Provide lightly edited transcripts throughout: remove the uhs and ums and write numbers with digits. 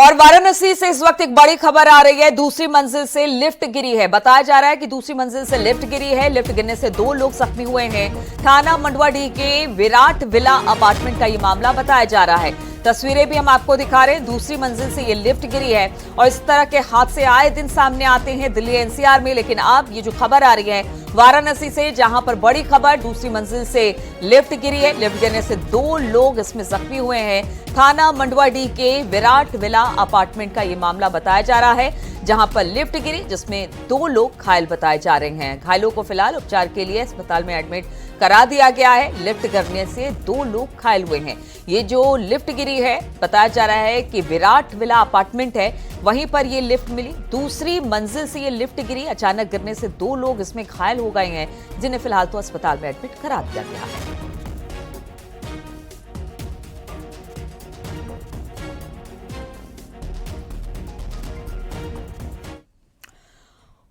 और वाराणसी से इस वक्त एक बड़ी खबर आ रही है। दूसरी मंजिल से लिफ्ट गिरी है। बताया जा रहा है कि दूसरी मंजिल से लिफ्ट गिरी है। लिफ्ट गिरने से 2 लोग जख्मी हुए हैं। थाना मंडवाडीह के विराट विला अपार्टमेंट का ये मामला बताया जा रहा है। तस्वीरें भी हम आपको दिखा रहे हैं। दूसरी मंजिल से ये लिफ्ट गिरी है और इस तरह के हादसे आए दिन सामने आते हैं दिल्ली एनसीआर में। लेकिन अब ये जो खबर आ रही है वाराणसी से, जहां पर बड़ी खबर, दूसरी मंजिल से लिफ्ट गिरी है। लिफ्ट गिरने से 2 लोग इसमें जख्मी हुए हैं। थाना मंडवाडीह के विराट विला अपार्टमेंट का ये मामला बताया जा रहा है, जहां पर लिफ्ट गिरी जिसमें 2 लोग घायल बताए जा रहे हैं। घायलों को फिलहाल उपचार के लिए अस्पताल में एडमिट करा दिया गया है। लिफ्ट गिरने से 2 लोग घायल हुए हैं। ये जो लिफ्ट गिरी है, बताया जा रहा है कि विराट विला अपार्टमेंट है, वहीं पर ये लिफ्ट मिली। दूसरी मंजिल से ये लिफ्ट गिरी। अचानक गिरने से 2 लोग इसमें घायल हो गए हैं, जिन्हें फिलहाल तो अस्पताल में एडमिट करा दिया गया है।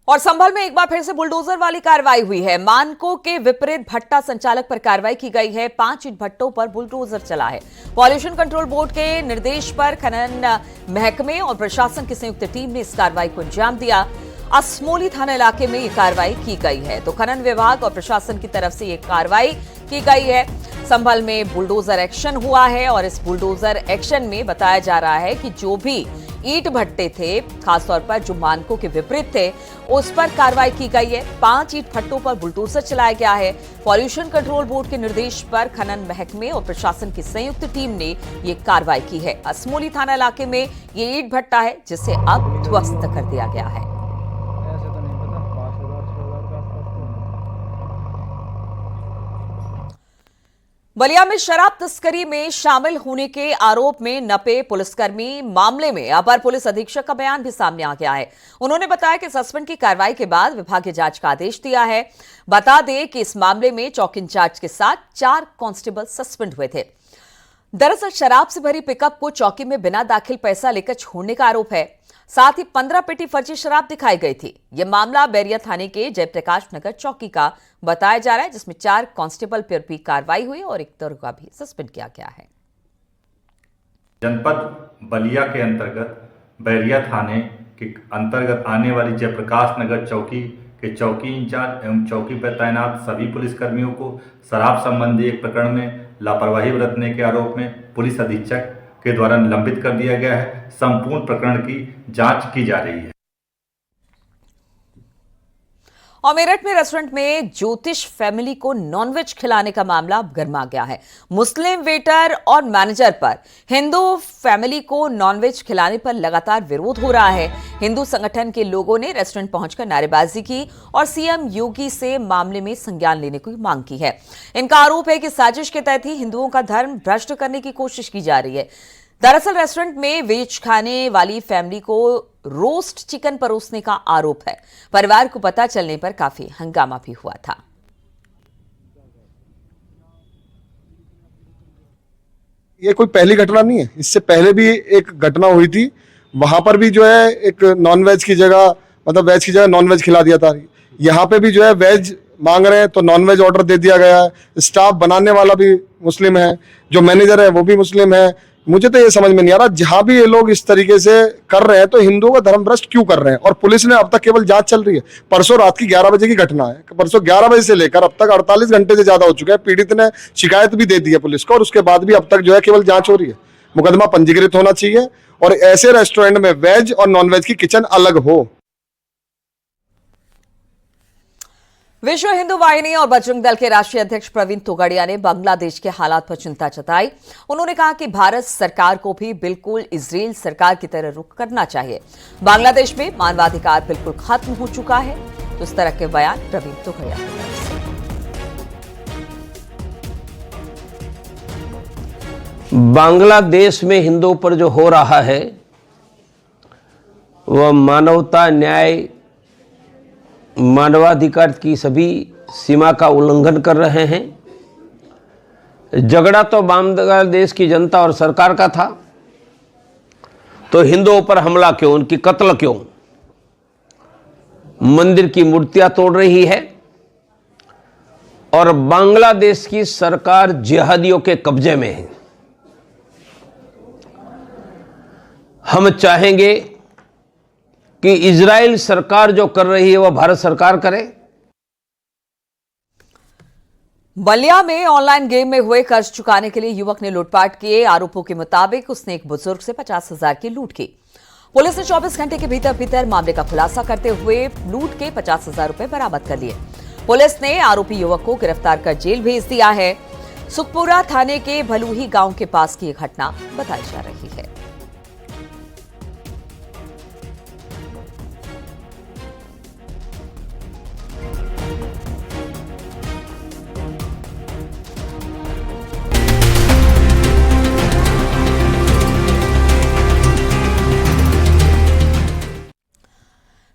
और संभल में एक बार फिर से बुलडोजर वाली कार्रवाई हुई है। मानकों के विपरीत भट्टा संचालक पर कार्रवाई की गई है। 5 ईंट भट्टों पर बुलडोजर चला है। पॉल्यूशन कंट्रोल बोर्ड के निर्देश पर खनन महकमे और प्रशासन की संयुक्त टीम ने इस कार्रवाई को अंजाम दिया। असमोली थाना इलाके में ये कार्रवाई की गई है। तो खनन विभाग और प्रशासन की तरफ से ये कार्रवाई की गई है। संभल में बुलडोजर एक्शन हुआ है और इस बुलडोजर एक्शन में बताया जा रहा है कि जो भी ईंट भट्टे थे, खासतौर पर जो मानकों के विपरीत थे, उस पर कार्रवाई की गई है। 5 ईंट भट्टों पर बुलडोजर चलाया गया है। पॉल्यूशन कंट्रोल बोर्ड के निर्देश पर खनन महकमे और प्रशासन की संयुक्त टीम ने ये कार्रवाई की है। असमोली थाना इलाके में ये ईंट भट्टा है, जिसे अब ध्वस्त कर दिया गया है। बलिया में शराब तस्करी में शामिल होने के आरोप में नपे पुलिसकर्मी मामले में अपर पुलिस अधीक्षक का बयान भी सामने आ गया है। उन्होंने बताया कि सस्पेंड की कार्रवाई के बाद विभागीय जांच का आदेश दिया है। बता दें कि इस मामले में चौकी इंचार्ज के साथ 4 कांस्टेबल सस्पेंड हुए थे। दरअसल शराब से भरी पिकअप को चौकी में बिना दाखिल पैसा लेकर छोड़ने का आरोप है। साथ ही 15 पेटी फर्जी शराब दिखाई गई थी। यह मामला बैरिया थाने के जयप्रकाश नगर चौकी का बताया जा रहा है, जिसमें 4 कांस्टेबल पर भी कार्रवाई हुई और एक दरोगा भी सस्पेंड किया गया है। जनपद बलिया के अंतर्गत बैरिया थाने के अंतर्गत आने वाली जयप्रकाश नगर चौकी के चौकी इंचार्ज एवं चौकी पर तैनात सभी पुलिसकर्मियों को शराब संबंधी एक प्रकरण में लापरवाही बरतने के आरोप में पुलिस अधीक्षक के द्वारा निलंबित कर दिया गया है। संपूर्ण प्रकरण की जांच की जा रही है। और मेरठ में रेस्टोरेंट में ज्योतिष फैमिली को नॉनवेज खिलाने का मामला गर्मा गया है। मुस्लिम वेटर और मैनेजर पर हिंदू फैमिली को नॉनवेज खिलाने पर लगातार विरोध हो रहा है। हिंदू संगठन के लोगों ने रेस्टोरेंट पहुंचकर नारेबाजी की और सीएम योगी से मामले में संज्ञान लेने की मांग की है। इनका आरोप है कि साजिश के तहत ही हिंदुओं का धर्म भ्रष्ट करने की कोशिश की जा रही है। दरअसल रेस्टोरेंट में वेज खाने वाली फैमिली को रोस्ट चिकन परोसने का आरोप है। परिवार को पता चलने पर काफी हंगामा भी हुआ था। ये कोई पहली घटना नहीं है, इससे पहले भी एक घटना हुई थी। वहां पर भी जो है एक नॉनवेज की जगह, मतलब वेज की जगह नॉनवेज खिला दिया था। यहाँ पे भी जो है वेज मांग रहे हैं तो नॉनवेज ऑर्डर दे दिया गया है। स्टाफ बनाने वाला भी मुस्लिम है, जो मैनेजर है वो भी मुस्लिम है। मुझे तो ये समझ में नहीं आ रहा, जहां भी ये लोग इस तरीके से कर रहे हैं तो हिंदुओं का धर्म भ्रष्ट क्यों कर रहे हैं। और पुलिस ने अब तक केवल जांच चल रही है। परसों रात की 11 बजे की घटना है। परसों 11 बजे से लेकर अब तक 48 घंटे से ज्यादा हो चुके हैं। पीड़ित ने शिकायत भी दे दी है पुलिस को और उसके बाद भी अब तक जो है केवल जांच हो रही है। मुकदमा पंजीकृत होना चाहिए और ऐसे रेस्टोरेंट में वेज और नॉनवेज की किचन अलग हो। विश्व हिंदू वाहिनी और बजरंग दल के राष्ट्रीय अध्यक्ष प्रवीण तोगड़िया ने बांग्लादेश के हालात पर चिंता जताई। उन्होंने कहा कि भारत सरकार को भी बिल्कुल इजराइल सरकार की तरह रुख करना चाहिए। बांग्लादेश में मानवाधिकार बिल्कुल खत्म हो चुका है। तो इस तरह के बयान प्रवीण तोगड़िया की तरफ से। बांग्लादेश में हिंदुओं पर जो हो रहा है वह मानवता, न्याय, मानवाधिकार की सभी सीमा का उल्लंघन कर रहे हैं। झगड़ा तो बांग्लादेश की जनता और सरकार का था, तो हिंदुओं पर हमला क्यों, उनकी कत्ल क्यों? मंदिर की मूर्तियां तोड़ रही है और बांग्लादेश की सरकार जिहादियों के कब्जे में है। हम चाहेंगे कि इजराइल सरकार जो कर रही है वह भारत सरकार करे। बलिया में ऑनलाइन गेम में हुए कर्ज चुकाने के लिए युवक ने लूटपाट किए। आरोपों के मुताबिक उसने एक बुजुर्ग से 50,000 की लूट की। पुलिस ने 24 घंटे के भीतर मामले का खुलासा करते हुए लूट के 50,000 रुपए बरामद कर लिए। पुलिस ने आरोपी युवक को गिरफ्तार कर जेल भेज दिया है। सुखपुरा थाने के भलूही गांव के पास की यह घटना बताई जा रही है।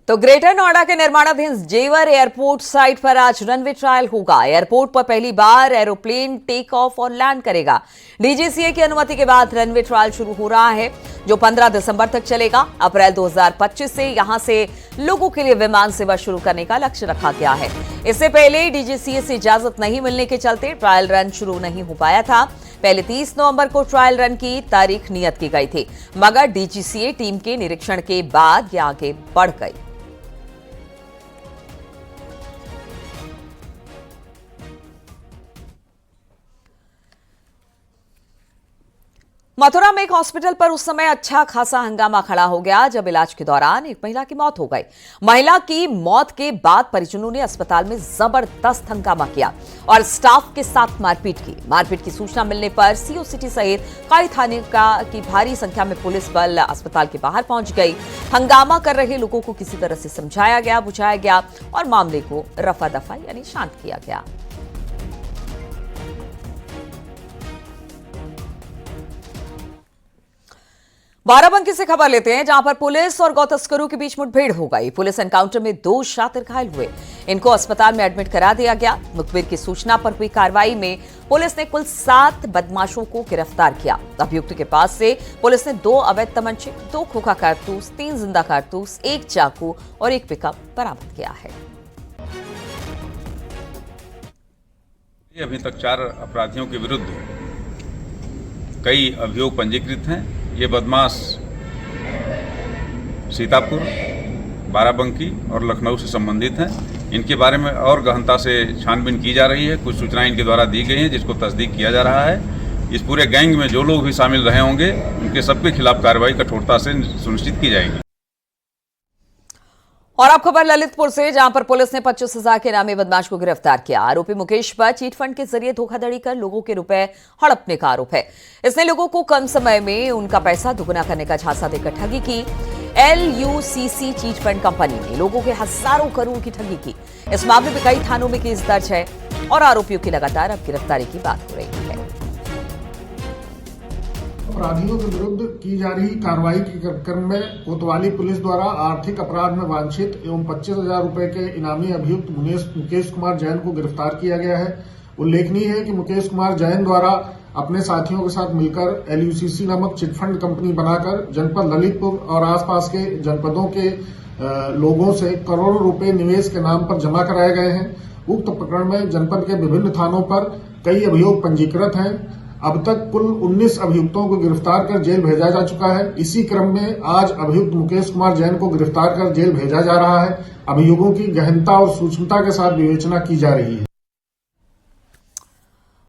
तो ग्रेटर नोएडा के निर्माणाधीन जेवर एयरपोर्ट साइट पर आज रनवे ट्रायल होगा। एयरपोर्ट पर पहली बार एरोप्लेन टेक ऑफ और लैंड करेगा। डीजीसीए की अनुमति के बाद रनवे ट्रायल शुरू हो रहा है, जो 15 दिसंबर तक चलेगा। अप्रैल 2025 से यहां से लोगों के लिए विमान सेवा शुरू करने का लक्ष्य रखा गया है। इससे पहले डीजीसीए से इजाजत नहीं मिलने के चलते ट्रायल रन शुरू नहीं हो पाया था। पहले 30 नवंबर को ट्रायल रन की तारीख नियत की गई थी, मगर डीजीसीए टीम के निरीक्षण के बाद ये आगे बढ़ गई। मथुरा में एक हॉस्पिटल पर उस समय अच्छा खासा हंगामा खड़ा हो गया जब इलाज के दौरान एक महिला की मौत हो गई। महिला की मौत के बाद परिजनों ने अस्पताल में जबरदस्त हंगामा किया और स्टाफ के साथ मारपीट की। मारपीट की सूचना मिलने पर सीओ सिटी सहित कई थाने की भारी संख्या में पुलिस बल अस्पताल के बाहर पहुंच गई। हंगामा कर रहे लोगों को किसी तरह से समझाया गया, बुझाया गया और मामले को रफा दफा यानी शांत किया गया। बाराबंकी से खबर लेते हैं, जहां पर पुलिस और गौ तस्करों के बीच मुठभेड़ हो गई। पुलिस एनकाउंटर में 2 शातिर घायल हुए। इनको अस्पताल में एडमिट करा दिया गया। मुखबिर की सूचना पर हुई कार्रवाई में पुलिस ने कुल 7 बदमाशों को गिरफ्तार किया। अभियुक्त के पास से पुलिस ने 2 अवैध तमंचे, 2 खोखा कारतूस, 3 जिंदा कारतूस, 1 चाकू और 1 पिकअप बरामद किया है। अभी तक 4 अपराधियों के विरुद्ध कई अभियोग पंजीकृत हैं। ये बदमाश सीतापुर, बाराबंकी और लखनऊ से संबंधित हैं। इनके बारे में और गहनता से छानबीन की जा रही है। कुछ सूचनाएं इनके द्वारा दी गई हैं जिसको तस्दीक किया जा रहा है। इस पूरे गैंग में जो लोग भी शामिल रहे होंगे उनके सबके खिलाफ कार्रवाई कठोरता से सुनिश्चित की जाएगी। और अब खबर ललितपुर से, जहां पर पुलिस ने 25,000 के नामी बदमाश को गिरफ्तार किया। आरोपी मुकेश पर चीट फंड के जरिए धोखाधड़ी कर लोगों के रुपए हड़पने का आरोप है। इसने लोगों को कम समय में उनका पैसा दुगना करने का झांसा देकर ठगी की। LUCC चीट फंड कंपनी ने लोगों के हजारों करोड़ की ठगी की। इस मामले में कई थानों में केस दर्ज है और आरोपियों की लगातार अब गिरफ्तारी की बात हो रही है। अपराधियों के विरुद्ध की जा रही कार्रवाई के क्रम में कोतवाली पुलिस द्वारा आर्थिक अपराध में वांछित एवं 25,000 रुपए के इनामी अभियुक्त मुकेश कुमार जैन को गिरफ्तार किया गया है। उल्लेखनीय है कि मुकेश कुमार जैन द्वारा अपने साथियों के साथ मिलकर LUCC नामक चिटफंड कंपनी बनाकर जनपद ललितपुर और आसपास के जनपदों के लोगों से करोड़ों रुपए निवेश के नाम पर जमा कराए गए हैं। उक्त प्रकरण में जनपद के विभिन्न थानों पर कई अभियोग पंजीकृत हैं। अब तक कुल 19 अभियुक्तों को गिरफ्तार कर जेल भेजा जा चुका है। इसी क्रम में आज अभियुक्त मुकेश कुमार जैन को गिरफ्तार कर जेल भेजा जा रहा है। अभियोगों की गहनता और सूक्ष्मता के साथ विवेचना की जा रही है।